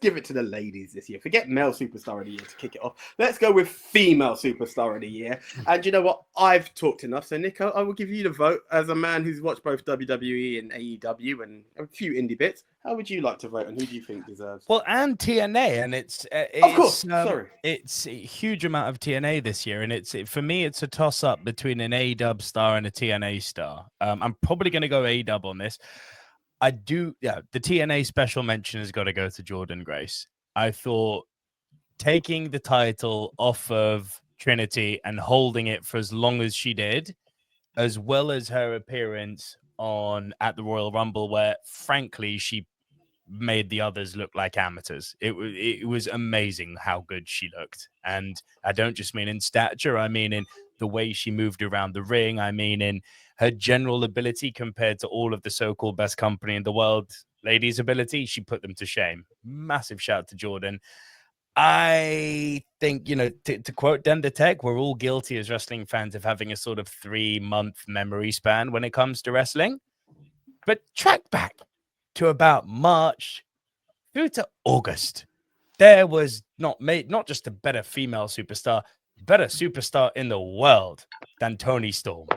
give it to the ladies this year. Forget male superstar of the year to kick it off. Let's go with female superstar of the year. And you know what? I've talked enough. So, Nico, I will give you the vote as a man who's watched both WWE and AEW and a few indie bits. How would you like to vote, and who do you think deserves? Well, and TNA, and Of course. Sorry. it's a huge amount of TNA this year, and for me, it's a toss up between an AEW star and a TNA star. I'm probably going to go AEW on this. The TNA special mention has got to go to Jordan Grace. I thought taking the title off of Trinity and holding it for as long as she did, as well as her appearance at the Royal Rumble, where frankly she made the others look like amateurs. It was amazing how good she looked, and I don't just mean in stature. I mean in the way she moved around the ring. I mean in her general ability compared to all of the so-called best company in the world ladies' ability. She put them to shame. Massive shout to Jordan. I think, to quote DenTheTech, we're all guilty as wrestling fans of having a sort of 3-month memory span when it comes to wrestling. But track back to about March through to August. There was not just a better female superstar, better superstar in the world than Toni Storm.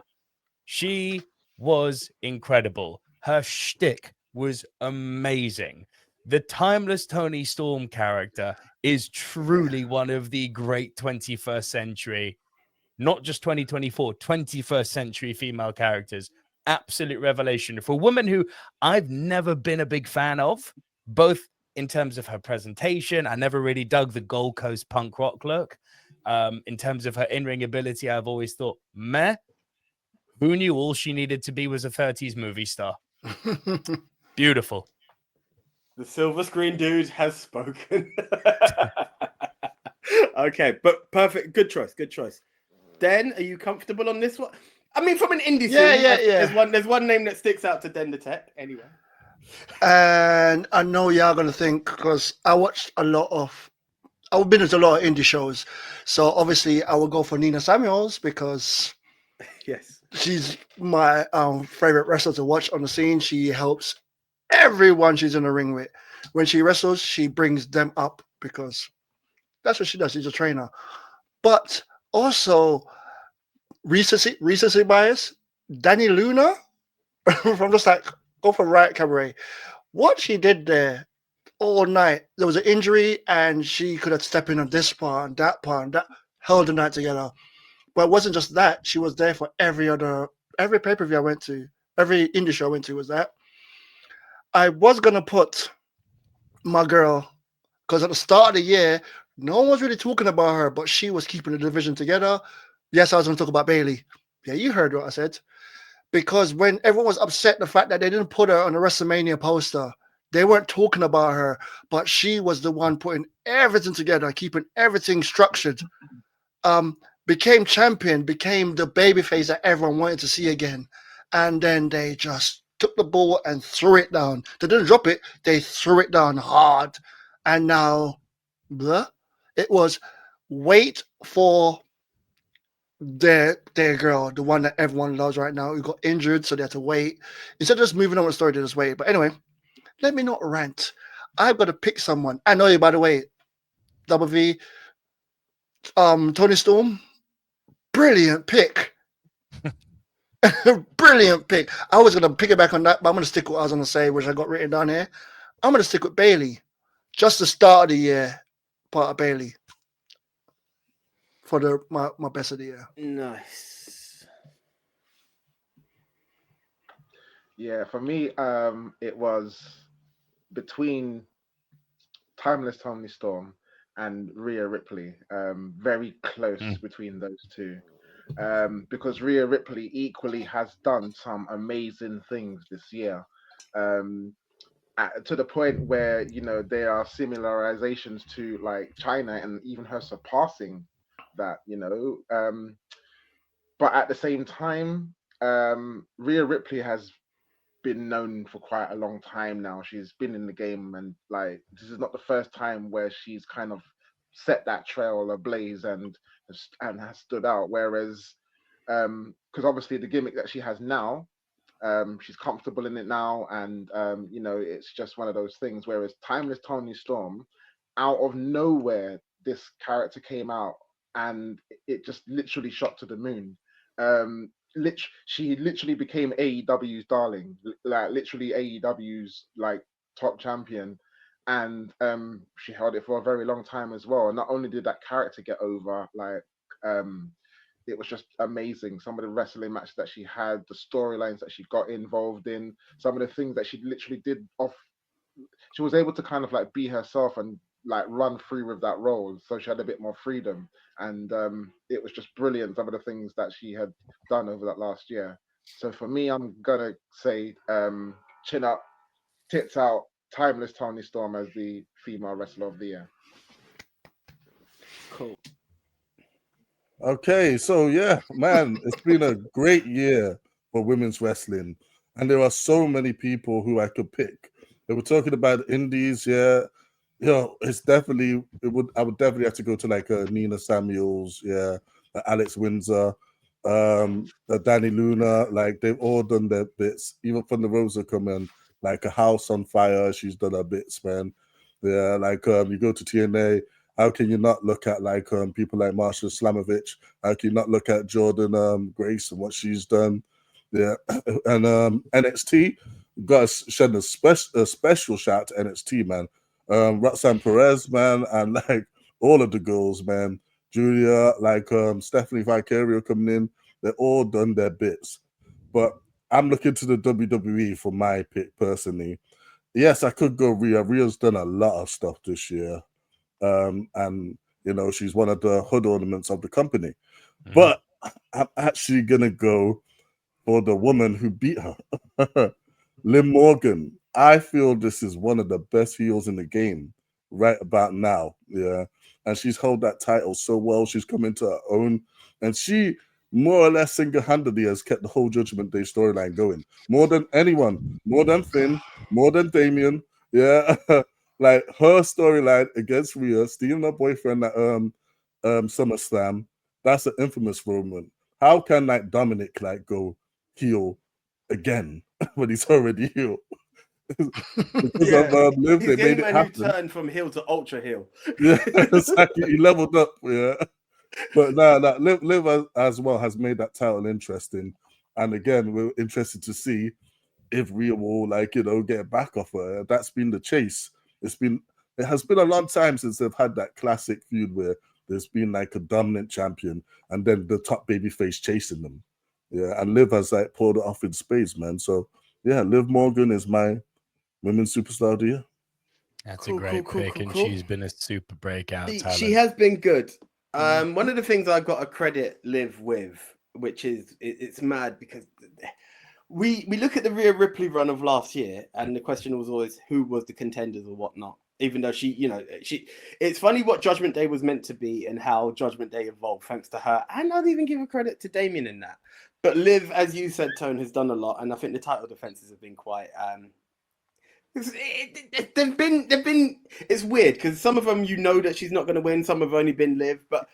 She was incredible. Her shtick was amazing. The timeless Toni Storm character is truly one of the great 21st century, not just 2024, 21st century female characters. Absolute revelation for a woman who I've never been a big fan of, both in terms of her presentation. I never really dug the Gold Coast punk rock look. In terms of her in-ring ability, I've always thought, meh. Who knew all she needed to be was a 30s movie star? Beautiful. The silver screen dude has spoken. Okay, but perfect. Good choice. Den, are you comfortable on this one? I mean, from an indie scene, there's one name that sticks out to DenTheTech anyway. And I know y'all gonna think, because I've been to a lot of indie shows, so obviously I will go for Nina Samuels because yes, she's my favorite wrestler to watch on the scene. She helps everyone she's in the ring with. When she wrestles, she brings them up because that's what she does. She's a trainer. But also, recency bias, Danny Luna from just like go for Riot Cabaret. What she did there all night, there was an injury and she could have stepped in on this part and that held the night together. But it wasn't just that. She was there for every pay-per-view I went to, every indie show I went to was that. I was going to put my girl, because at the start of the year, no one was really talking about her, but she was keeping the division together. Yes, I was going to talk about Bayley. Yeah, you heard what I said. Because when everyone was upset the fact that they didn't put her on the WrestleMania poster, they weren't talking about her, but she was the one putting everything together, keeping everything structured. Became champion, became the babyface that everyone wanted to see again. And then they just took the ball and threw it down. They didn't drop it, they threw it down hard. And now, it was wait for their girl, the one that everyone loves right now, who got injured, so they had to wait. Instead of just moving on with the story, they just wait. But anyway, let me not rant. I've got to pick someone. I know you, by the way, Double V, Toni Storm, brilliant pick. Brilliant pick. I was going to pick it back on that, but I'm going to stick with what I was going to say, which I got written down here. I'm going to stick with Bayley. Just the start of the year, part of Bayley. For my best of the year. Nice. Yeah, for me, it was between Timeless Toni Storm and Rhea Ripley. Very close between those two. Because Rhea Ripley equally has done some amazing things this year. To the point where, there are similarizations to like China and even her surpassing that, but at the same time, Rhea Ripley has been known for quite a long time now. She's been in the game, and like this is not the first time where she's kind of set that trail ablaze and has stood out. Whereas, because obviously the gimmick that she has now She's comfortable in it now, and you know, it's just one of those things. Whereas Timeless Tony Storm, out of nowhere, this character came out, and it just literally shot to the moon. She literally became AEW's darling, like literally AEW's like top champion, and she held it for a very long time as well. Not only did that character get over, like um, it was just amazing. Some of the wrestling matches that she had, the storylines that she got involved in, some of the things that she literally did off. She was able to kind of like be herself and like run through with that role, so she had a bit more freedom, and it was just brilliant. Some of the things that she had done over that last year. So for me, I'm gonna say chin up, tits out, Timeless Tony Storm as the female wrestler of the year. Cool. Okay, so yeah, man, it's been a great year for women's wrestling, and there are so many people who I could pick. They were talking about indies, yeah. You know, it's definitely I would definitely have to go to like Nina Samuels, yeah, Alex Windsor, Danny Luna, like they've all done their bits. Even from the Rosa coming, like a House on Fire, she's done her bits, man. Yeah, like you go to TNA. How can you not look at like people like Marsha Slamovich? How can you not look at Jordan Grace and what she's done? Yeah, and NXT got to shed a special shout to NXT, man. Roxanne Perez, man, and like all of the girls, man. Julia, like Stephanie Vicario coming in, they're all done their bits. But I'm looking to the WWE for my pick personally. Yes, I could go Rhea. Rhea's done a lot of stuff this year. And you know, she's one of the hood ornaments of the company. Mhm. But I'm actually gonna go for the woman who beat her, Liv Morgan. I feel this is one of the best heels in the game right about now. Yeah, and she's held that title so well. She's come into her own, and she more or less single-handedly has kept the whole Judgment Day storyline going. More than anyone, more than Finn, more than Damien. Yeah. Like her storyline against Rhea, stealing her boyfriend at SummerSlam, that's an infamous moment. How can like Dominic like go heel again when he's already heel? Because Yeah. of Liv, He's they the made only it man who happen. turned from heel to ultra heel. Yeah, exactly. He leveled up. Yeah, but now that Liv as well has made that title interesting, and again, we're interested to see if Rhea will like get back off her. That's been the chase. It has been a long time since they've had that classic feud where there's been like a dominant champion and then the top babyface chasing them. Yeah, and Liv has like pulled it off in spades, man. So yeah, Liv Morgan is my women's superstar of the year. That's Cool, a great cool, pick, cool, and cool. she's been a super breakout talent. She has been good. One of the things I've got to credit Liv with, which is it's mad because we look at the Rhea Ripley run of last year, and the question was always who was the contenders or whatnot. Even though it's funny what Judgment Day was meant to be and how Judgment Day evolved thanks to her. And I'd even give a credit to Damien in that. But Liv, as you said, Tone, has done a lot, and I think the title defenses have been quite. They've been. It's weird because some of them that she's not going to win. Some have only been Liv, but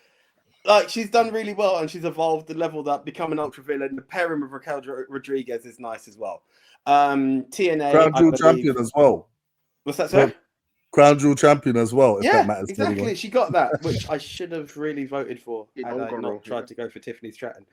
like she's done really well and she's evolved and leveled up, become an ultra villain. The pairing with Raquel Rodriguez is nice as well. TNA, Crown Jewel champion as well. What's that, sir? Crown Jewel champion as well, if that matters. Exactly. To anyone. She got that, which I should have really voted for had I not tried to go for Tiffany Stratton.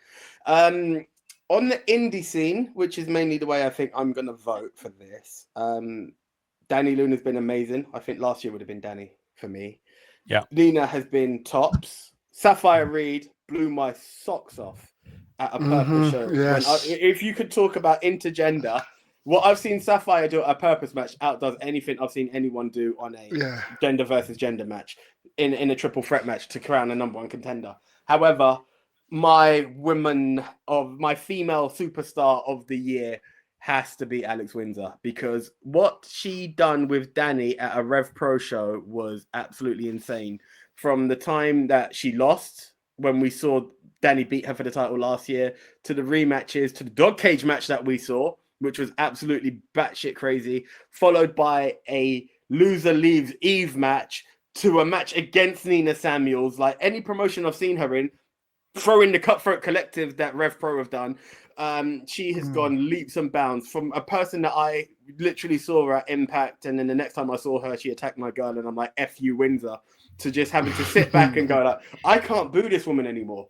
On the indie scene, which is mainly the way I think I'm going to vote for this, Danny Luna's been amazing. I think last year would have been Danny for me. Yeah. Nina has been tops. Sapphire Reed blew my socks off at a Purpose show. Yes. If you could talk about intergender, what I've seen Sapphire do at a Purpose match outdoes anything I've seen anyone do on a gender versus gender match in a triple threat match to crown a number one contender. However, my female superstar of the year has to be Alex Windsor, because what she done with Danny at a Rev Pro show was absolutely insane. From the time that she lost, when we saw Danny beat her for the title last year, to the rematches, to the dog cage match that we saw, which was absolutely batshit crazy, followed by a loser leaves Eve match, to a match against Nina Samuels. Like any promotion I've seen her in, throw in the Cutthroat Collective that Rev Pro have done. She has gone leaps and bounds from a person that I literally saw her at Impact, and then the next time I saw her, she attacked my girl, and I'm like, F you, Windsor, to just having to sit back and go like, I can't boo this woman anymore.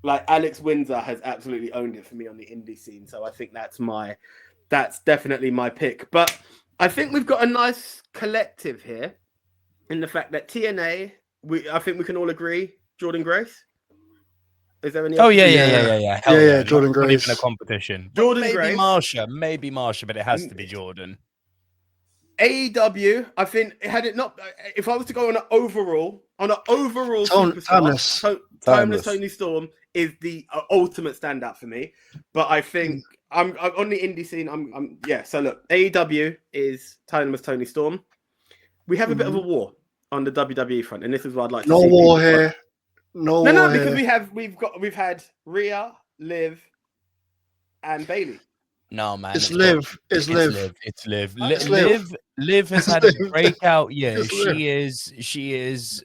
Like, Alex Windsor has absolutely owned it for me on the indie scene. So I think that's definitely my pick. But I think we've got a nice collective here in the fact that TNA, I think we can all agree, Jordan Grace. Is there any? Oh yeah. Hell Yeah, yeah. Jordan Not even a Grace. competition. Jordan maybe Grace. Maybe Marsha, but it has to be Jordan. AEW, I think, had it not, if I was to go on an overall Timeless. Timeless Tony Storm is the ultimate standout for me. But I think I'm on the indie scene. So look, AEW is Timeless Tony Storm. We have a bit of a war on the WWE front, and this is what I'd like to see. No war here. No, because we've had Rhea, Liv, and Bailey. No, man. It's Liv. It's Liv. It's Liv. It's Liv. Liv has had a breakout year. She is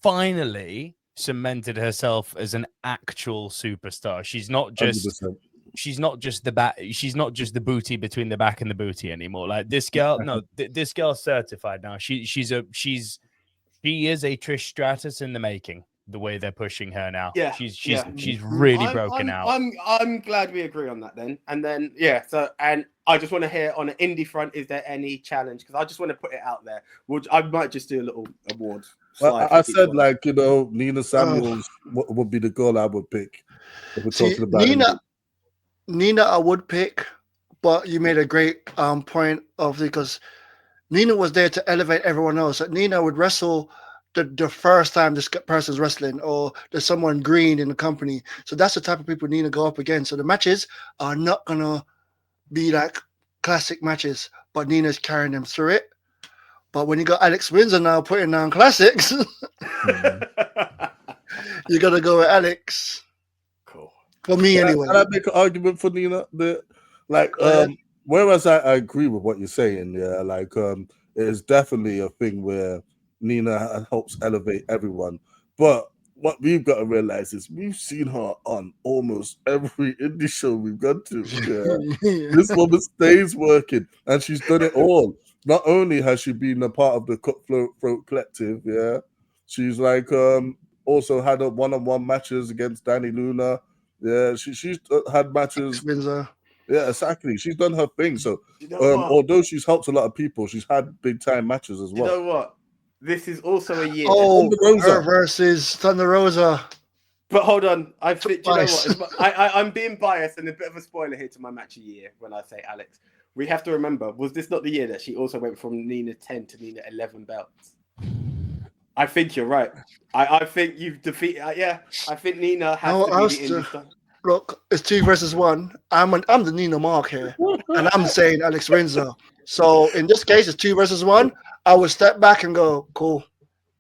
finally cemented herself as an actual superstar. She's not just 100%. She's not just the back. She's not just the booty between the back and the booty anymore. Like this girl, no, this girl's certified now. She is a Trish Stratus in the making. The way they're pushing her now, she's really broken out. I'm glad we agree on that then. And then and I just want to hear on an indie front, is there any challenge? Because I just want to put it out there. I might just do a little award. Well, I said Nina Samuels would be the girl I would pick. If we're talking about Nina, I would pick, but you made a great point because Nina was there to elevate everyone else. Nina would wrestle the first time this person's wrestling, or there's someone green in the company. So that's the type of people Nina go up against. So the matches are not gonna be like classic matches, but Nina's carrying them through it. But when you got Alex Windsor now putting down classics, you gotta go with Alex. Cool. For me, anyway. Can I make an argument for Nina? Whereas I agree with what you're saying, it is definitely a thing where Nina helps elevate everyone. But what we've got to realize is we've seen her on almost every indie show we've gone to. Yeah. This woman stays working, and she's done it all. Not only has she been a part of the Cutthroat Collective, she's also had one-on-one matches against Danny Luna. Yeah, she's had matches. Yeah, exactly. She's done her thing. So although she's helped a lot of people, she's had big-time matches as well. You know what? This is also a year. Oh, her versus Thunder Rosa. But hold on, I think you know what? I'm being biased and a bit of a spoiler here to my match of the year when I say Alex. We have to remember, was this not the year that she also went from Nina 10 to Nina 11 belts? I think you're right. I think you've defeated. I think Nina has to be the indie star. Look, it's 2 versus 1. I'm the Nina Mark here, and I'm saying Alex Windsor. So in this case, it's 2 versus 1. I would step back and go, cool.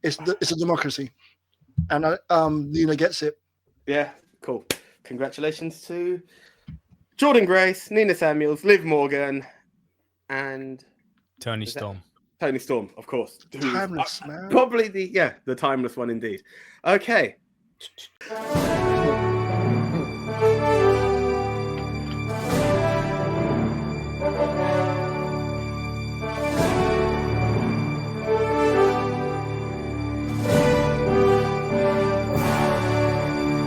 It's a democracy, and Nina gets it. Yeah, cool. Congratulations to Jordan Grace, Nina Samuels, Liv Morgan, and Tony Storm. Tony Storm, of course. Timeless, man. Probably the timeless one indeed. Okay.